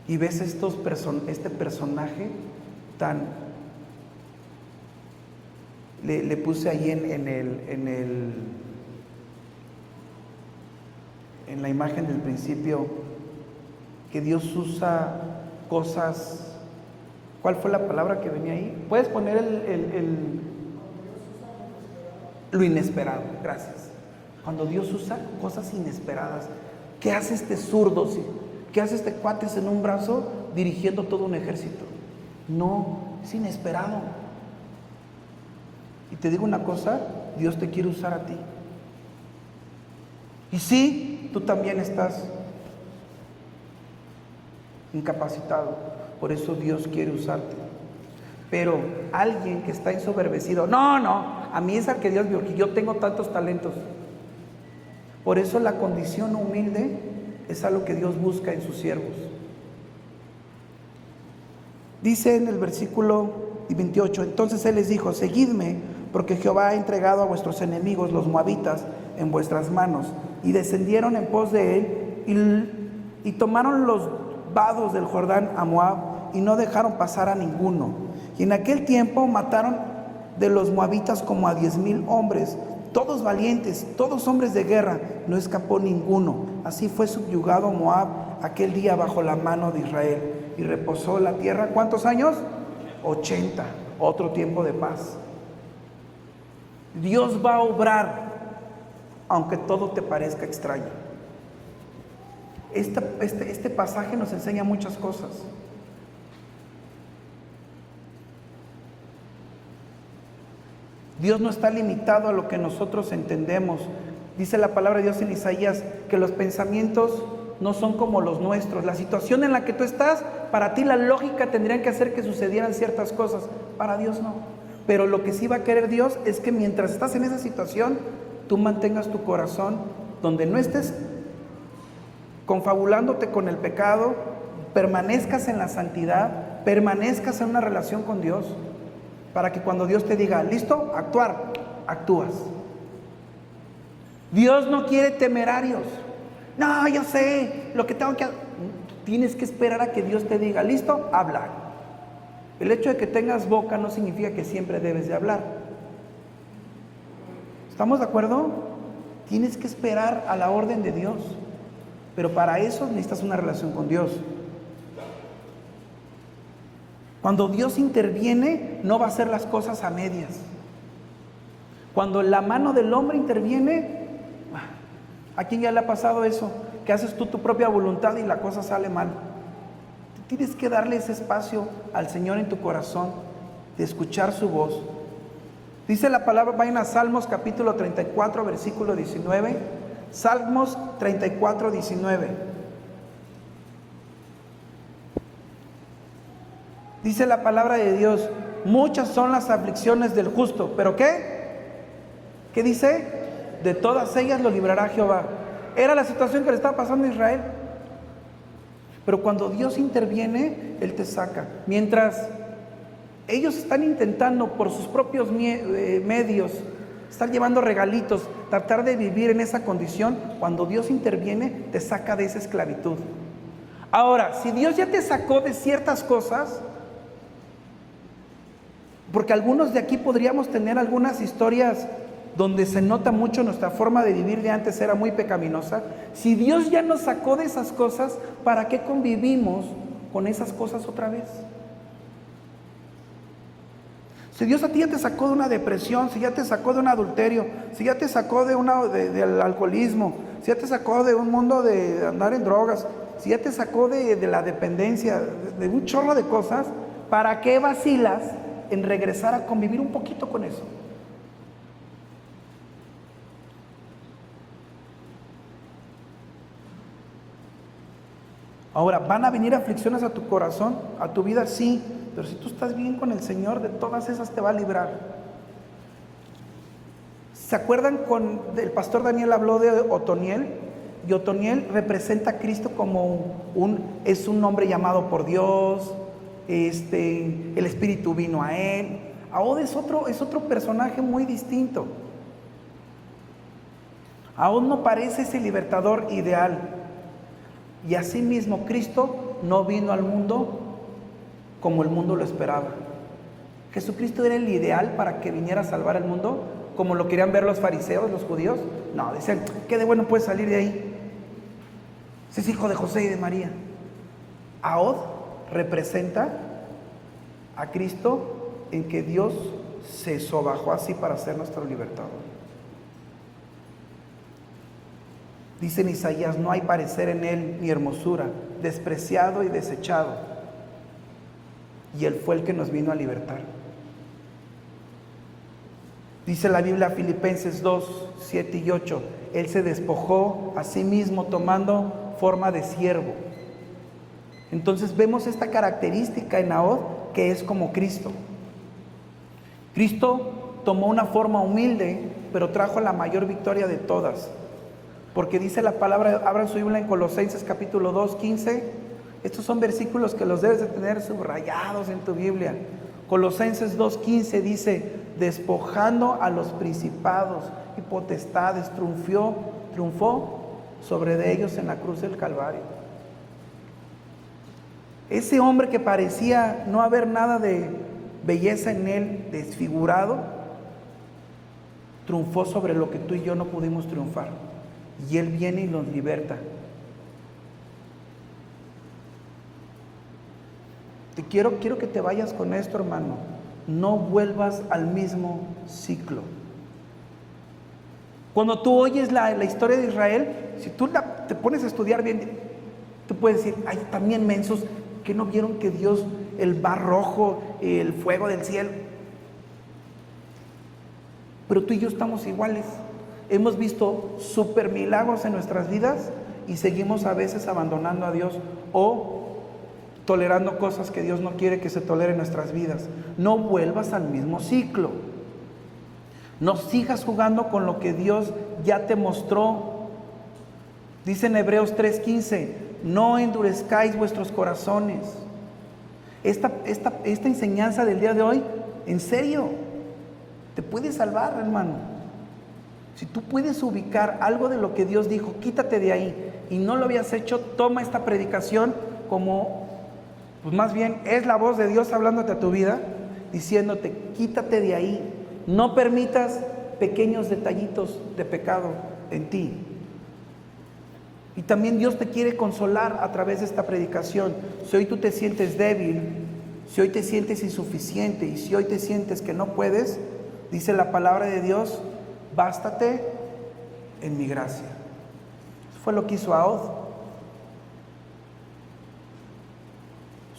Y ves este personaje tan... Le puse ahí en la imagen del principio, que Dios usa cosas... ¿Cuál fue la palabra que venía ahí? ¿Puedes poner lo inesperado? Gracias. Cuando Dios usa cosas inesperadas. ¿Qué hace este zurdo? ¿Qué hace este cuate en un brazo dirigiendo todo un ejército? No, es inesperado. Y te digo una cosa, Dios te quiere usar a ti. Y sí, tú también estás incapacitado, por eso Dios quiere usarte. Pero alguien que está ensoberbecido, no, a mí es al que Dios vio, que yo tengo tantos talentos. Por eso la condición humilde es algo que Dios busca en sus siervos. Dice en el versículo 28, entonces Él les dijo, seguidme, porque Jehová ha entregado a vuestros enemigos, los moabitas, en vuestras manos. Y descendieron en pos de Él, y tomaron los vados del Jordán a Moab, y no dejaron pasar a ninguno. Y en aquel tiempo mataron de los moabitas como a 10,000 hombres, todos valientes, todos hombres de guerra, no escapó ninguno. Así fue subyugado Moab aquel día bajo la mano de Israel, y reposó la tierra, ¿cuántos años? 80, otro tiempo de paz. Dios va a obrar, aunque todo te parezca extraño. Este pasaje nos enseña muchas cosas. Dios no está limitado a lo que nosotros entendemos. Dice la palabra de Dios en Isaías que los pensamientos no son como los nuestros. La situación en la que tú estás, para ti la lógica tendría que hacer que sucedieran ciertas cosas. Para Dios no. Pero lo que sí va a querer Dios es que mientras estás en esa situación, tú mantengas tu corazón donde no estés confabulándote con el pecado, permanezcas en la santidad, permanezcas en una relación con Dios, para que cuando Dios te diga, listo, actuar, actúas. Dios no quiere temerarios. No, yo sé lo que tengo que hacer. Tienes que esperar a que Dios te diga, listo, habla. El hecho de que tengas boca no significa que siempre debes de hablar. ¿Estamos de acuerdo? Tienes que esperar a la orden de Dios. Pero para eso necesitas una relación con Dios. Cuando Dios interviene, no va a hacer las cosas a medias. Cuando la mano del hombre interviene, ¿a quién ya le ha pasado eso? Que haces tú tu propia voluntad y la cosa sale mal. Tienes que darle ese espacio al Señor en tu corazón, de escuchar su voz. Dice la palabra, vayan a Salmos capítulo 34, versículo 19. Salmos 34, 19. Dice la palabra de Dios, muchas son las aflicciones del justo, ¿pero qué? ¿Qué dice? De todas ellas lo librará Jehová. Era la situación que le estaba pasando a Israel. Pero cuando Dios interviene, Él te saca. Mientras ellos están intentando por sus propios medios, estar llevando regalitos, tratar de vivir en esa condición, cuando Dios interviene, te saca de esa esclavitud. Ahora, si Dios ya te sacó de ciertas cosas, porque algunos de aquí podríamos tener algunas historias donde se nota mucho nuestra forma de vivir de antes era muy pecaminosa. Si Dios ya nos sacó de esas cosas, ¿para qué convivimos con esas cosas otra vez? Si Dios a ti ya te sacó de una depresión, si ya te sacó de un adulterio, si ya te sacó del alcoholismo, si ya te sacó de un mundo de andar en drogas, si ya te sacó de la dependencia, de un chorro de cosas, ¿para qué vacilas en regresar a convivir un poquito con eso? Ahora, ¿van a venir aflicciones a tu corazón, a tu vida? Sí, pero si tú estás bien con el Señor, de todas esas te va a librar. ¿Se acuerdan el pastor Daniel habló de Otoniel? Y Otoniel representa a Cristo como es un hombre llamado por Dios, el Espíritu vino a él. Ahod es otro personaje muy distinto. Ahod no parece ese libertador ideal. Y asimismo Cristo no vino al mundo como el mundo lo esperaba. ¿Jesucristo era el ideal para que viniera a salvar el mundo como lo querían ver los fariseos, los judíos? No, decían, ¿qué de bueno puede salir de ahí? Ese es hijo de José y de María. Ahod representa a Cristo en que Dios se sobajó así para ser nuestro libertador. Dice en Isaías, no hay parecer en él ni hermosura, despreciado y desechado. y Él fue el que nos vino a libertar. Dice la Biblia, Filipenses 2, 7 y 8, Él se despojó a sí mismo tomando forma de siervo. Entonces vemos esta característica en Nahod que es como Cristo. Cristo tomó una forma humilde, pero trajo la mayor victoria de todas. Porque dice la palabra, abran su Biblia en Colosenses capítulo 2, 15. Estos son versículos que los debes de tener subrayados en tu Biblia. Colosenses 2, 15 dice, despojando a los principados y potestades, triunfó sobre de ellos en la cruz del Calvario. Ese hombre que parecía no haber nada de belleza en él, desfigurado, triunfó sobre lo que tú y yo no pudimos triunfar. Y Él viene y nos liberta. Quiero que te vayas con esto, hermano. No vuelvas al mismo ciclo. Cuando tú oyes la historia de Israel, si tú te pones a estudiar bien, tú puedes decir, ay, también mensos, que no vieron que Dios, el mar rojo, el fuego del cielo. Pero tú y yo estamos iguales. Hemos visto super milagros en nuestras vidas y seguimos a veces abandonando a Dios o tolerando cosas que Dios no quiere que se toleren en nuestras vidas. No vuelvas al mismo ciclo. No sigas jugando con lo que Dios ya te mostró. Dice en Hebreos 3:15, no endurezcáis vuestros corazones. Esta enseñanza del día de hoy, en serio, te puede salvar, hermano. Si tú puedes ubicar algo de lo que Dios dijo, quítate de ahí, y no lo habías hecho, toma esta predicación como, pues más bien, es la voz de Dios hablándote a tu vida, diciéndote, quítate de ahí. No permitas pequeños detallitos de pecado en ti. Y también Dios te quiere consolar a través de esta predicación. Si hoy tú te sientes débil, si hoy te sientes insuficiente y si hoy te sientes que no puedes, dice la palabra de Dios, bástate en mi gracia. Eso fue lo que hizo Ahod.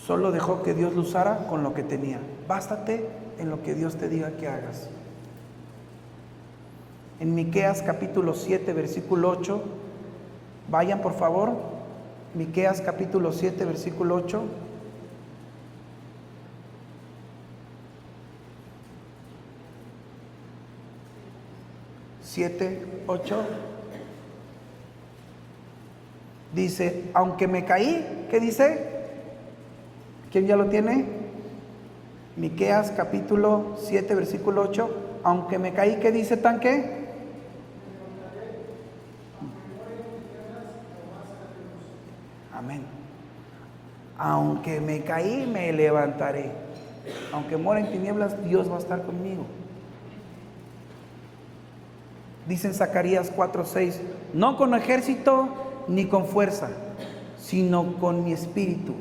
Solo dejó que Dios lo usara con lo que tenía. Bástate en lo que Dios te diga que hagas. En Miqueas capítulo 7, versículo 8, vayan por favor, Miqueas capítulo 7, versículo 8. Dice, aunque me caí, ¿qué dice? ¿Quién ya lo tiene? Miqueas capítulo 7, versículo 8. Aunque me caí, ¿qué dice tanque? Amén. Aunque me caí, me levantaré. Aunque muera en tinieblas, Dios va a estar conmigo. Dice en Zacarías 4:6, no con ejército ni con fuerza, sino con mi espíritu.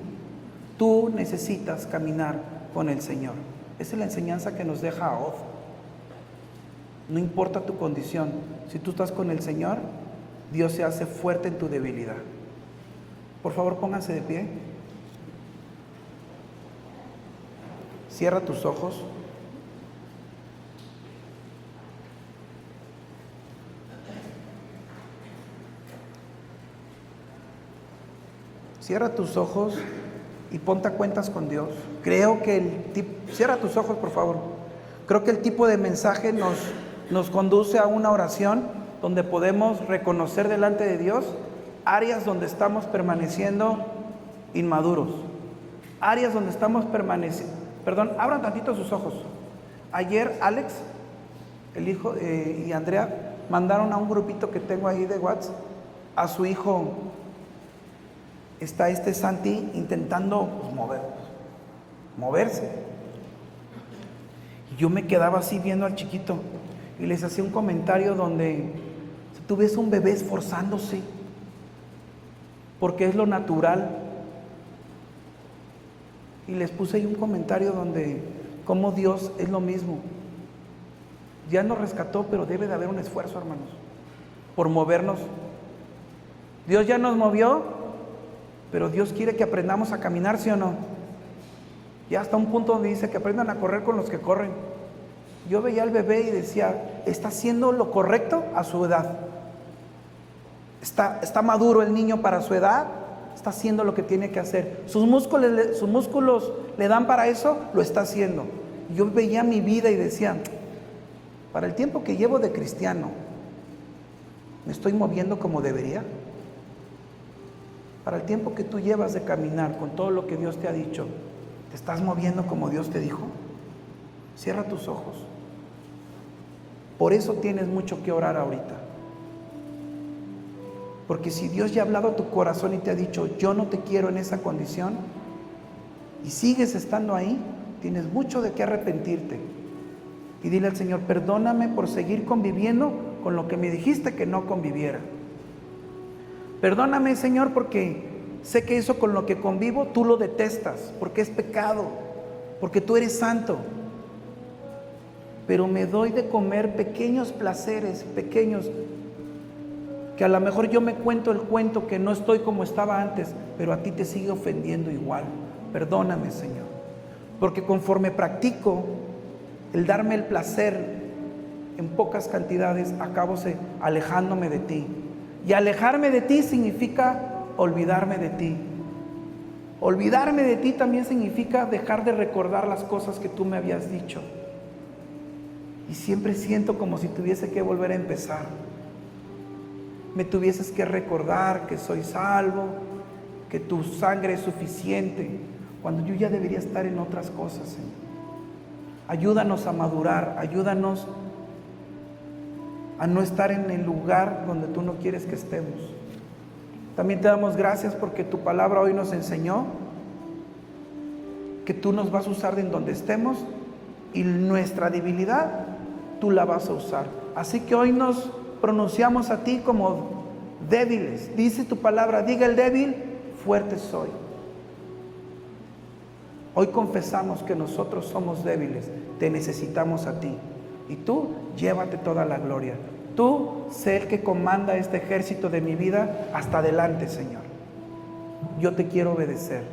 Tú necesitas caminar con el Señor. Esa es la enseñanza que nos deja Ahod. No importa tu condición, si tú estás con el Señor, Dios se hace fuerte en tu debilidad. Por favor, pónganse de pie. Cierra tus ojos. Cierra tus ojos y ponte a cuentas con Dios. Creo que cierra tus ojos, por favor. Creo que el tipo de mensaje nos conduce a una oración donde podemos reconocer delante de Dios áreas donde estamos permaneciendo inmaduros. Áreas donde estamos permaneciendo. Perdón, abran tantito sus ojos. Ayer Alex, el hijo, y Andrea mandaron a un grupito que tengo ahí de WhatsApp a su hijo. Está Santi intentando moverse. Y yo me quedaba así viendo al chiquito y les hacía un comentario donde si tú ves un bebé esforzándose, porque es lo natural. Y les puse ahí un comentario donde como Dios es lo mismo. Ya nos rescató, pero debe de haber un esfuerzo, hermanos, por movernos. Dios ya nos movió, pero Dios quiere que aprendamos a caminar, ¿sí o no? Ya hasta un punto donde dice que aprendan a correr con los que corren. Yo veía al bebé y decía, está haciendo lo correcto a su edad. Está maduro el niño para su edad, está haciendo lo que tiene que hacer. Sus músculos le dan para eso, lo está haciendo. Yo veía mi vida y decía, para el tiempo que llevo de cristiano, ¿me estoy moviendo como debería? Para el tiempo que tú llevas de caminar con todo lo que Dios te ha dicho, ¿te estás moviendo como Dios te dijo? Cierra tus ojos. Por eso tienes mucho que orar ahorita. Porque si Dios ya ha hablado a tu corazón y te ha dicho, yo no te quiero en esa condición, y sigues estando ahí, tienes mucho de qué arrepentirte. Y dile al Señor, perdóname por seguir conviviendo con lo que me dijiste que no conviviera. Perdóname, Señor, porque sé que eso con lo que convivo tú lo detestas, porque es pecado, porque tú eres santo. Pero me doy de comer pequeños placeres, pequeños, que a lo mejor yo me cuento el cuento que no estoy como estaba antes, pero a ti te sigue ofendiendo igual. Perdóname, Señor, porque conforme practico el darme el placer en pocas cantidades, acabo alejándome de ti. Y alejarme de ti significa olvidarme de ti. Olvidarme de ti también significa dejar de recordar las cosas que tú me habías dicho. Y siempre siento como si tuviese que volver a empezar. Me tuvieses que recordar que soy salvo, que tu sangre es suficiente, cuando yo ya debería estar en otras cosas, Señor. Ayúdanos a madurar, ayúdanos a no estar en el lugar donde tú no quieres que estemos. También te damos gracias porque tu palabra hoy nos enseñó que tú nos vas a usar en donde estemos y nuestra debilidad tú la vas a usar. Así que hoy nos pronunciamos a ti como débiles. Dice tu palabra, diga el débil, fuerte soy. Hoy confesamos que nosotros somos débiles, te necesitamos a ti. Y tú, llévate toda la gloria. Tú, sé el que comanda este ejército de mi vida hasta adelante, Señor. Yo te quiero obedecer.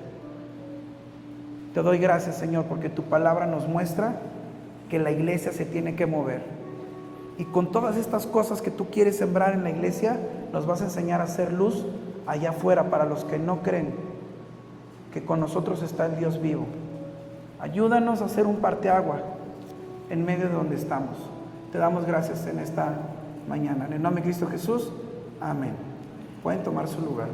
Te doy gracias, Señor, porque tu palabra nos muestra que la iglesia se tiene que mover. Y con todas estas cosas que tú quieres sembrar en la iglesia, nos vas a enseñar a hacer luz allá afuera para los que no creen que con nosotros está el Dios vivo. Ayúdanos a hacer un parteagua en medio de donde estamos. Te damos gracias en esta mañana. En el nombre de Cristo Jesús, amén. Pueden tomar su lugar.